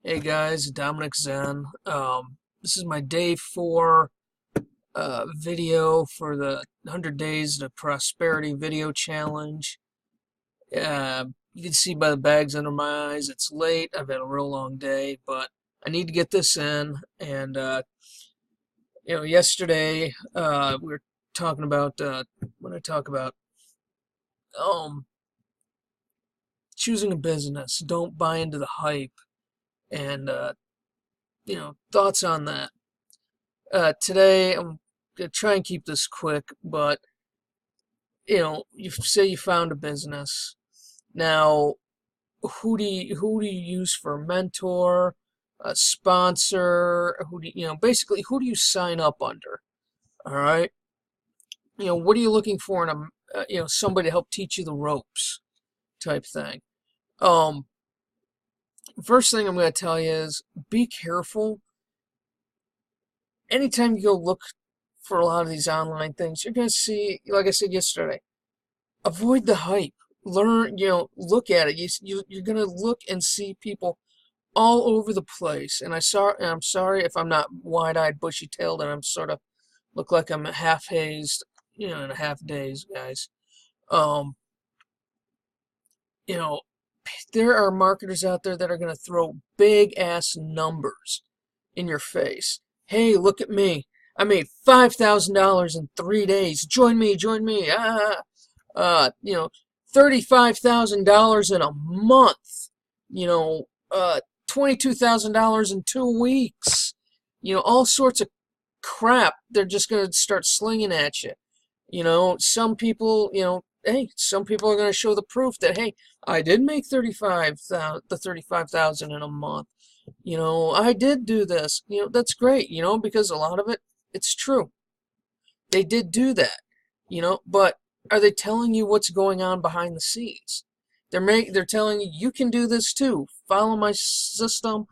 Hey guys, Dominic Zen. This is my day 4 video for the 100 Days to Prosperity video challenge. You can see by the bags under my eyes, it's late. I've had a real long day, but I need to get this in. And yesterday we were talking about when I talk about um choosing a business, don't buy into the hype, and thoughts on that. Today, I'm gonna try and keep this quick, but you say you found a business. Now, who do you use for a mentor, a sponsor? Basically, who do you sign up under? All right. What are you looking for in somebody to help teach you the ropes type thing. Um, First thing I'm going to tell you is be careful. Anytime you go look for a lot of these online things, you're going to see, like I said yesterday, avoid the hype. Learn, look at it. You're going to look and see people all over the place. And I'm sorry if I'm not wide-eyed, bushy-tailed, and I'm sort of look like I'm half hazed, in a half daze, guys. Um, you know, there are marketers out there that are going to throw big-ass numbers in your face. Hey, look at me. I made $5,000 in 3 days. Join me, join me. $35,000 in a month. You know, $22,000 in 2 weeks. All sorts of crap. They're just going to start slinging at you. Some people, hey, some people are going to show the proof that, hey, I did make 35,000 in a month. I did do this. That's great, because a lot of it's true. They did do that, but are they telling you what's going on behind the scenes? They're telling you you can do this too. Follow my system,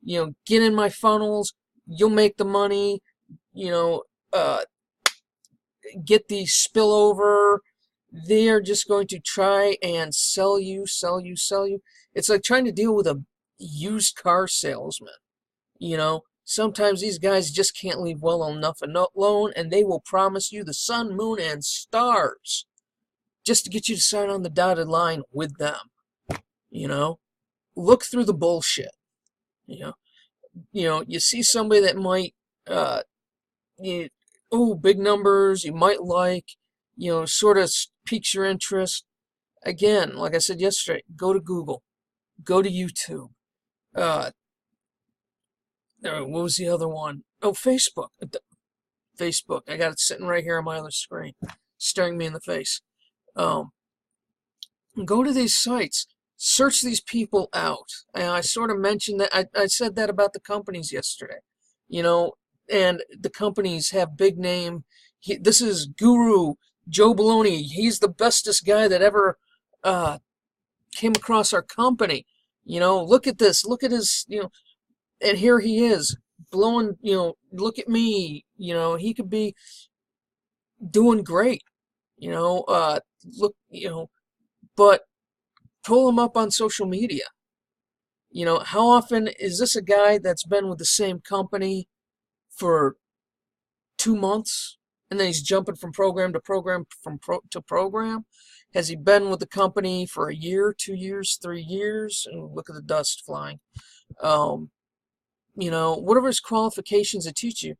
get in my funnels, you'll make the money, get the spillover. They are just going to try and sell you, sell you, sell you. It's like trying to deal with a used car salesman. Sometimes these guys just can't leave well enough alone, and they will promise you the sun, moon, and stars just to get you to sign on the dotted line with them. You know, look through the bullshit. You know, you see somebody that might, big numbers. You might like, sort of piques your interest. Again, like I said yesterday, go to Google, go to YouTube. What was the other one? Oh, Facebook. Facebook. I got it sitting right here on my other screen, staring me in the face. Go to these sites. Search these people out. And I sort of mentioned that. I said that about the companies yesterday. And the companies have big name. This is Guru Joe Baloney. He's the bestest guy that ever came across our company. Look at this. Look at his, and here he is blowing, look at me. He could be doing great. Look, but pull him up on social media. How often is this a guy that's been with the same company for 2 months, and then he's jumping from program to program, to program? Has he been with the company for a year, 2 years, 3 years? And look at the dust flying. Whatever his qualifications to teach you.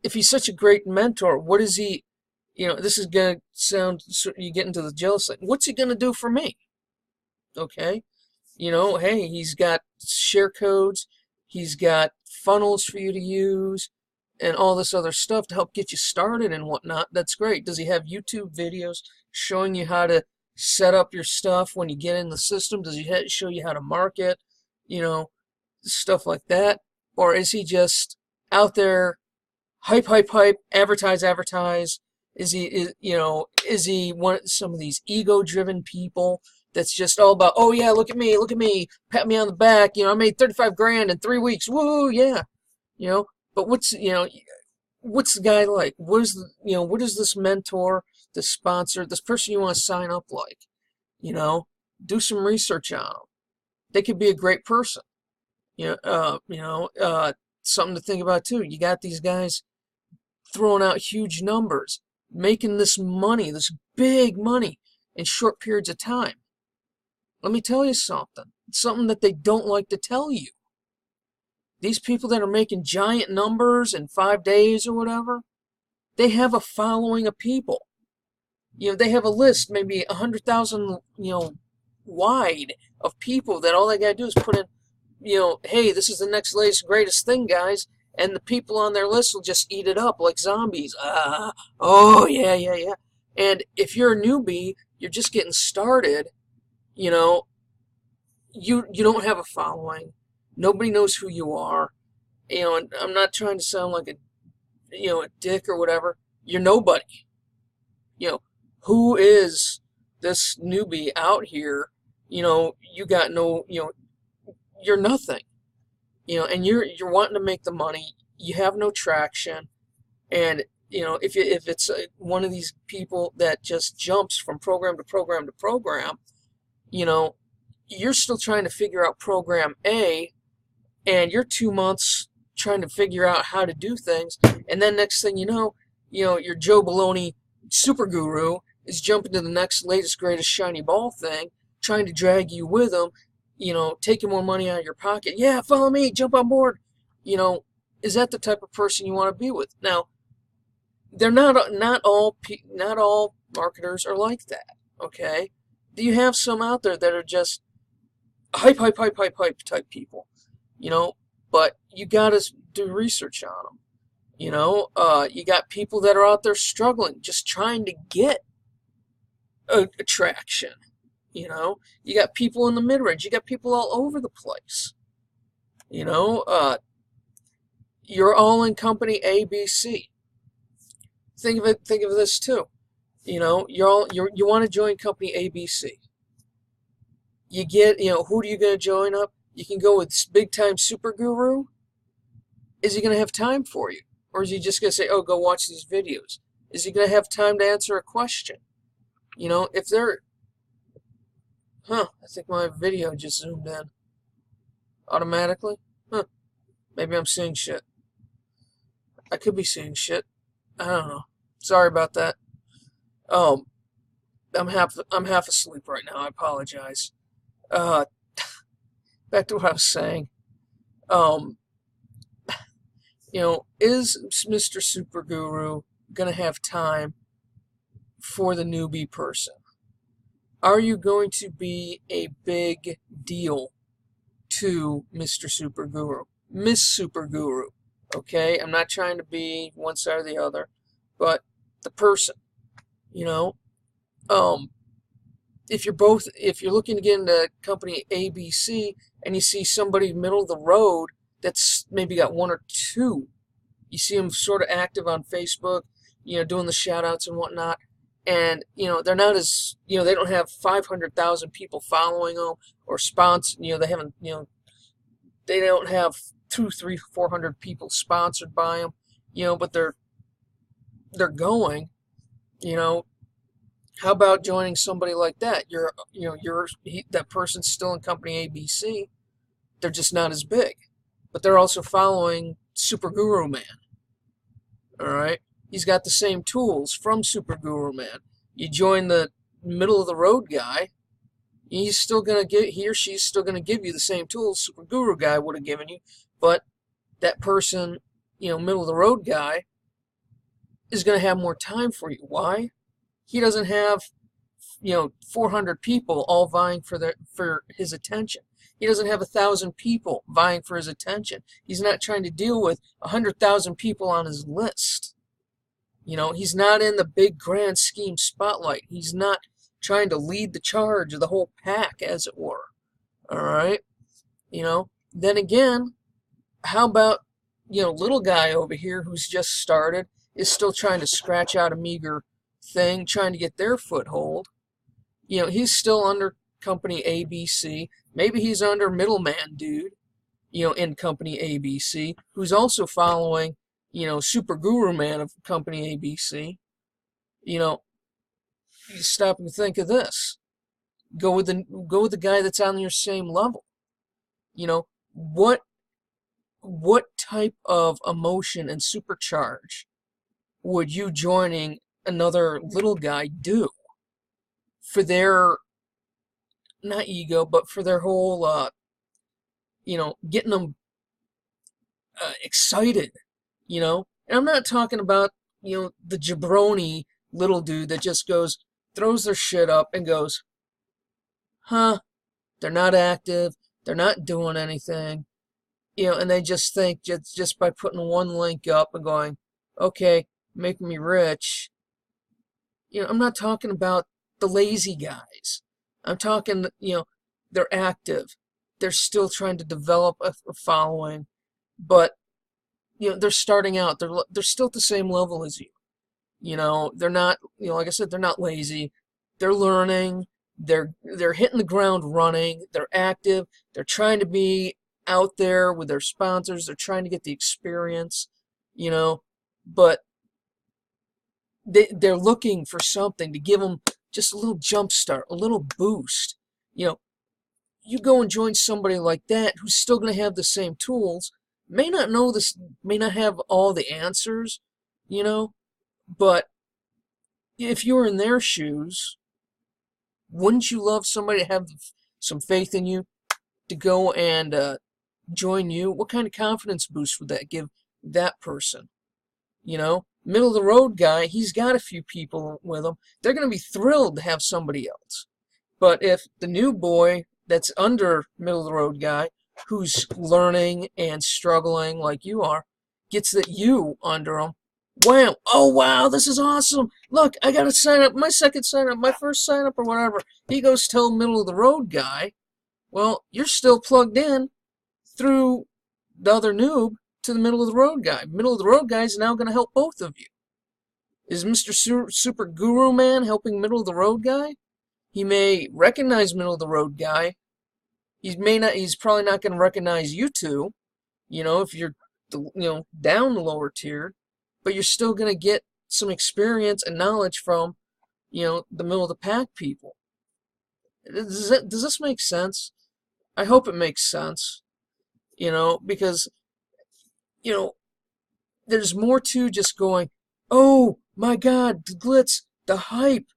If he's such a great mentor, what is he? This is gonna sound, you get into the jealous thing. What's he gonna do for me? Okay, hey, he's got share codes, he's got funnels for you to use, and all this other stuff to help get you started and whatnot. That's great. Does he have YouTube videos showing you how to set up your stuff when you get in the system? Does he show you how to market? Stuff like that? Or is he just out there, hype, hype, hype, advertise, advertise? Is he some of these ego-driven people that's just all about, oh yeah, look at me, pat me on the back, I made 35 grand in 3 weeks, woo, yeah, but what's the guy like? What is this mentor, this sponsor, this person you want to sign up like? Do some research on them. They could be a great person. Something to think about too. You got these guys throwing out huge numbers, making this money, this big money, in short periods of time. Let me tell you something. It's something that they don't like to tell you. These people that are making giant numbers in 5 days or whatever, they have a following of people. They have a list, maybe 100,000, wide of people that all they gotta do is put in, hey, this is the next latest greatest thing, guys, and the people on their list will just eat it up like zombies. Oh yeah, yeah, yeah. And if you're a newbie, you're just getting started, you don't have a following. Nobody knows who you are. And I'm not trying to sound like a dick or whatever. You're nobody. Who is this newbie out here? You got no, you're nothing. And you're wanting to make the money. You have no traction. And, if it's one of these people that just jumps from program to program to program, you're still trying to figure out program A, and you're 2 months trying to figure out how to do things, and then next thing you know, your Joe Baloney super guru is jumping to the next latest greatest shiny ball thing, trying to drag you with them, taking more money out of your pocket. Yeah, follow me, jump on board. Is that the type of person you want to be with? Now, they're not all marketers are like that. Okay, do you have some out there that are just hype type people? But you got to do research on them. You got people that are out there struggling, just trying to get attraction. You got people in the mid-range. You got people all over the place. You're all in company A, B, C. Think of this too. You want to join company A, B, C. You get, who are you going to join up? You can go with big time super guru. Is he going to have time for you? Or is he just going to say, oh, go watch these videos? Is he going to have time to answer a question? If they're, I think my video just zoomed in automatically. Maybe I'm seeing shit. I could be seeing shit. I don't know. Sorry about that. I'm half asleep right now. I apologize. Back to what I was saying. Is Mr. Super Guru gonna have time for the newbie person? Are you going to be a big deal to Mr. Super Guru? Miss Super Guru. Okay? I'm not trying to be one side or the other, but the person. If you're looking to get into company ABC and you see somebody middle of the road that's maybe got one or two, you see them sort of active on Facebook, doing the shout outs and whatnot, and they're not as, they don't have 500,000 people following them or sponsor, they haven't, they don't have 200, 300, 400 people sponsored by them, but they're going, how about joining somebody like that? That person's still in company ABC. They're just not as big, but they're also following Super Guru Man. All right, he's got the same tools from Super Guru Man. You join the middle of the road guy, he or she's still gonna give you the same tools Super Guru guy would have given you, but that person, middle of the road guy, is gonna have more time for you. Why? He doesn't have, 400 people all vying for his attention. He doesn't have 1,000 people vying for his attention. He's not trying to deal with 100,000 people on his list. He's not in the big grand scheme spotlight. He's not trying to lead the charge of the whole pack, as it were. All right? Then again, how about, little guy over here who's just started, is still trying to scratch out a meager thing, trying to get their foothold. He's still under company ABC. Maybe he's under middleman dude, in company ABC, who's also following, Super Guru Man of company ABC. You stop and think of this. Go with the guy that's on your same level. What what type of emotion and supercharge would you joining another little guy do for their, not ego, but for their whole, getting them excited, And I'm not talking about, the jabroni little dude that just goes, throws their shit up and goes, huh, they're not active, they're not doing anything, and they just think just by putting one link up and going, okay, make me rich. I'm not talking about the lazy guys. I'm talking, they're active. They're still trying to develop a following, but they're starting out. They're still at the same level as you. They're not, like I said, they're not lazy. They're learning. They're hitting the ground running. They're active. They're trying to be out there with their sponsors. They're trying to get the experience, but they're looking for something to give them just a little jump start, a little boost. You go and join somebody like that who's still going to have the same tools, may not know this, may not have all the answers, but if you were in their shoes, wouldn't you love somebody to have some faith in you to go and join you? What kind of confidence boost would that give that person? Middle of the road guy, he's got a few people with him. They're going to be thrilled to have somebody else. But if the new boy that's under middle of the road guy, who's learning and struggling like you are, gets that you under him, wham, oh wow, this is awesome. Look, I got to sign up, my second sign up, my first sign up or whatever. He goes tell middle of the road guy, well, you're still plugged in through the other noob to the middle of the road guy. Middle of the road guy is now going to help both of you. Is Mr. Super Guru Man helping middle of the road guy? He may recognize middle of the road guy. He's probably not going to recognize you two, if you're, down the lower tier, but you're still going to get some experience and knowledge from, the middle of the pack people. Does this make sense? I hope it makes sense, because, there's more to just going, oh my God, the glitz, the hype,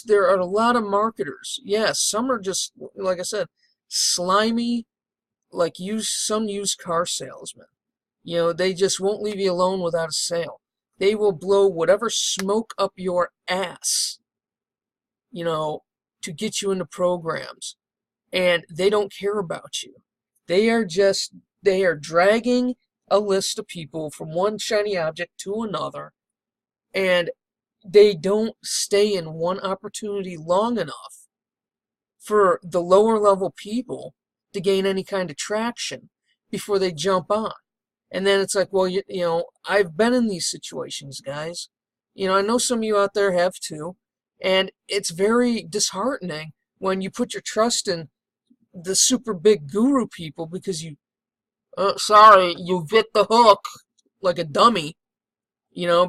there are a lot of marketers. Yes, some are just, like I said, slimy, like some used car salesmen. They just won't leave you alone without a sale. They will blow whatever smoke up your ass, to get you into programs. And they don't care about you. They are dragging a list of people from one shiny object to another, and they don't stay in one opportunity long enough for the lower level people to gain any kind of traction before they jump on. And then it's like, well, I've been in these situations, guys. I know some of you out there have too. And it's very disheartening when you put your trust in the super big guru people because you bit the hook like a dummy,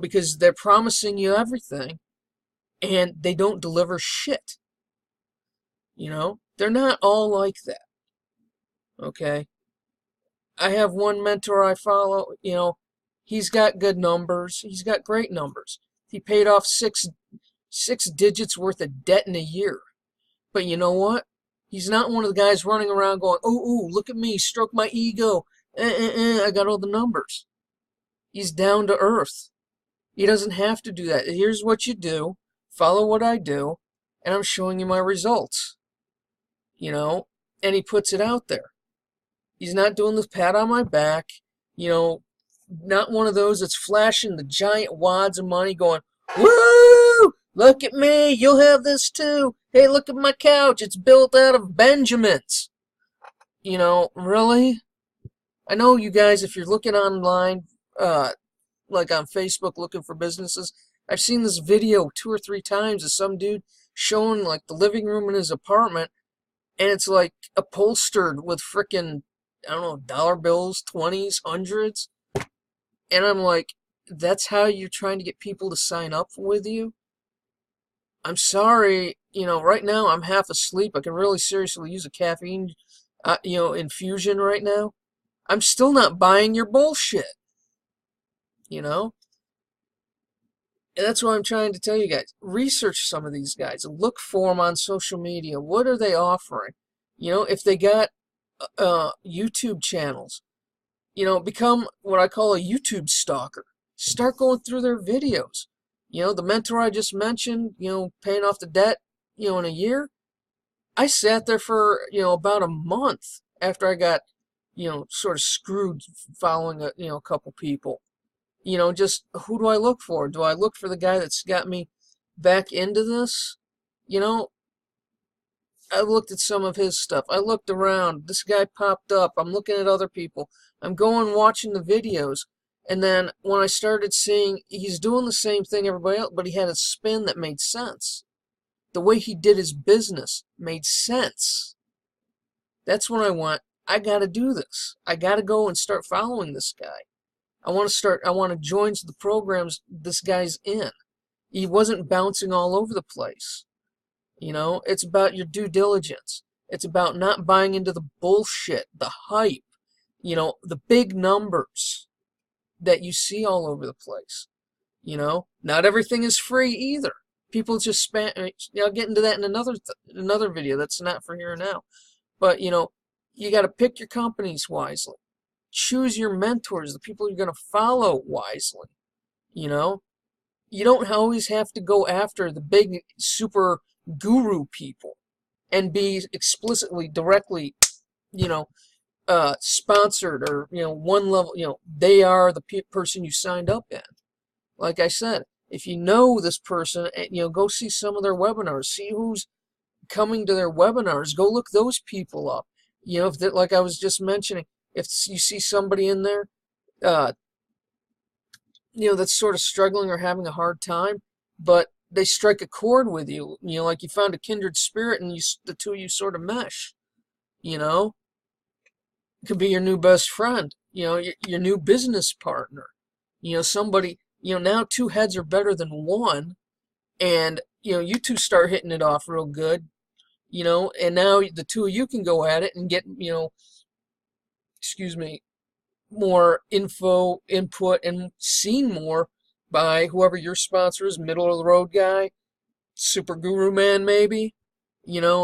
because they're promising you everything and they don't deliver shit. They're not all like that. Okay? I have one mentor I follow, he's got good numbers. He's got great numbers. He paid off six digits worth of debt in a year. But you know what? He's not one of the guys running around going, ooh, look at me, stroke my ego. I got all the numbers. He's down to earth. He doesn't have to do that. Here's what you do. Follow what I do. And I'm showing you my results. And he puts it out there. He's not doing this pat on my back. Not one of those that's flashing the giant wads of money going, woo! Look at me. You'll have this too. Hey, look at my couch. It's built out of Benjamins. Really? I know you guys, if you're looking online, like on Facebook looking for businesses, I've seen this video 2 or 3 times of some dude showing like the living room in his apartment, and it's like upholstered with frickin', I don't know, dollar bills, 20s, 100s. And I'm like, that's how you're trying to get people to sign up with you? I'm sorry, right now I'm half asleep. I can really seriously use a caffeine, infusion right now. I'm still not buying your bullshit, you know? And that's what I'm trying to tell you guys. Research some of these guys. Look for them on social media. What are they offering? If they got YouTube channels, become what I call a YouTube stalker. Start going through their videos. The mentor I just mentioned, paying off the debt, in a year, I sat there for, about a month after I got, sort of screwed following a couple people. Just who do I look for? Do I look for the guy that's got me back into this? You know, I looked at some of his stuff. I looked around. This guy popped up. I'm looking at other people. I'm going watching the videos. And then when I started seeing he's doing the same thing everybody else, but he had a spin that made sense. The way he did his business made sense. That's when I went, I got to do this. I got to go and start following this guy. I want to join the programs this guy's in. He wasn't bouncing all over the place. It's about your due diligence. It's about not buying into the bullshit, the hype, the big numbers that you see all over the place. Not everything is free either. People just spam. I'll get into that in another video. That's not for here now. But you got to pick your companies wisely. Choose your mentors, the people you're going to follow wisely. You don't always have to go after the big super guru people and be explicitly, directly, sponsored or, one level, they are the person you signed up in. Like I said, if you know this person, go see some of their webinars, see who's coming to their webinars, go look those people up. If that, like I was just mentioning, if you see somebody in there, that's sort of struggling or having a hard time, but they strike a chord with you, like you found a kindred spirit and the two of you sort of mesh, it could be your new best friend, your new business partner, somebody, now two heads are better than one, and, you two start hitting it off real good, and now the two of you can go at it and get, more input, and seen more by whoever your sponsor is, middle of the road guy, super guru man maybe.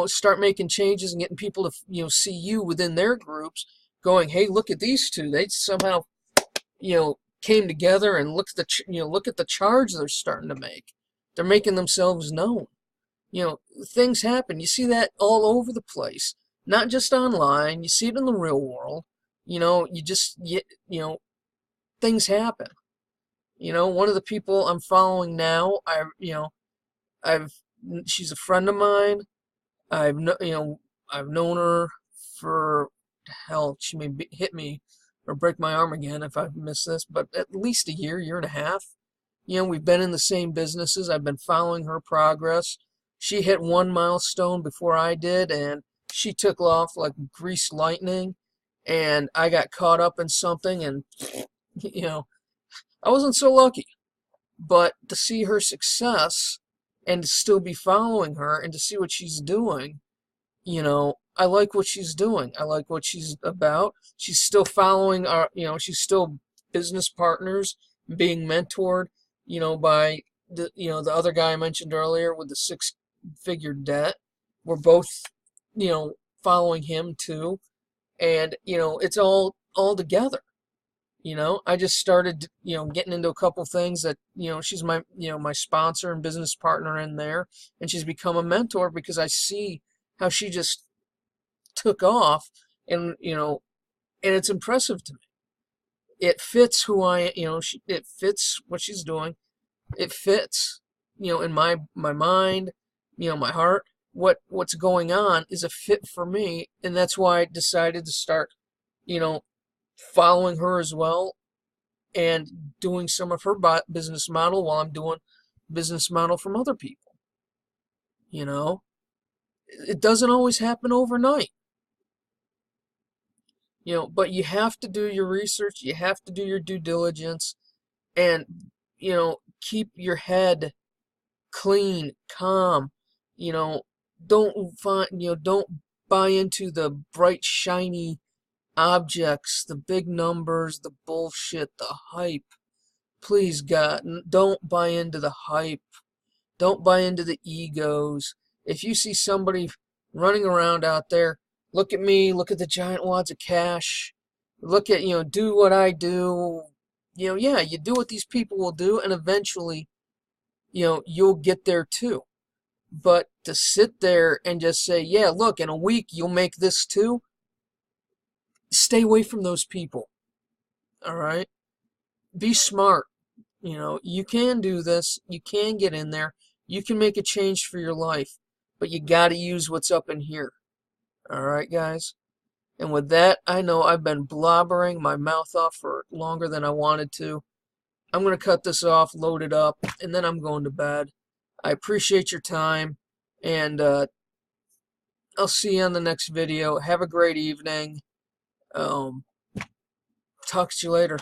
Start making changes and getting people to, see you within their groups going, hey, look at these two. They somehow, came together, and look at the charge they're starting to make. They're making themselves known. Things happen. You see that all over the place, not just online. You see it in the real world. Things happen. One of the people I'm following now, she's a friend of mine. I've known her for, hell, she may hit me or break my arm again if I miss this, but at least a year and a half. We've been in the same businesses. I've been following her progress. She hit one milestone before I did, and she took off like greased lightning. And I got caught up in something, and, I wasn't so lucky. But to see her success and to still be following her and to see what she's doing, I like what she's doing. I like what she's about. She's still following she's still business partners, being mentored, by the other guy I mentioned earlier with the six-figure debt. We're both, following him too. And, it's all together. I just started, getting into a couple things that, she's my, my sponsor and business partner in there. And she's become a mentor because I see how she just took off, and, and it's impressive to me. It fits who I, it fits what she's doing. It fits, in my mind, my heart. What's going on is a fit for me, and that's why I decided to start, following her as well, and doing some of her business model while I'm doing business model from other people. It doesn't always happen overnight. But you have to do your research, you have to do your due diligence, and, keep your head clean, calm. Don't buy into the bright, shiny, objects, the big numbers, the bullshit, the hype. Please, God, don't buy into the hype. Don't buy into the egos. If you see somebody running around out there, look at me, look at the giant wads of cash, look at, do what I do. Yeah, you do what these people will do, and eventually, you'll get there too. But to sit there and just say, yeah, look, in a week you'll make this too, stay away from those people. All right? Be smart. You can do this. You can get in there. You can make a change for your life. But you got to use what's up in here. All right, guys? And with that, I know I've been blobbering my mouth off for longer than I wanted to. I'm going to cut this off, load it up, and then I'm going to bed. I appreciate your time, and I'll see you on the next video. Have a great evening. Talk to you later.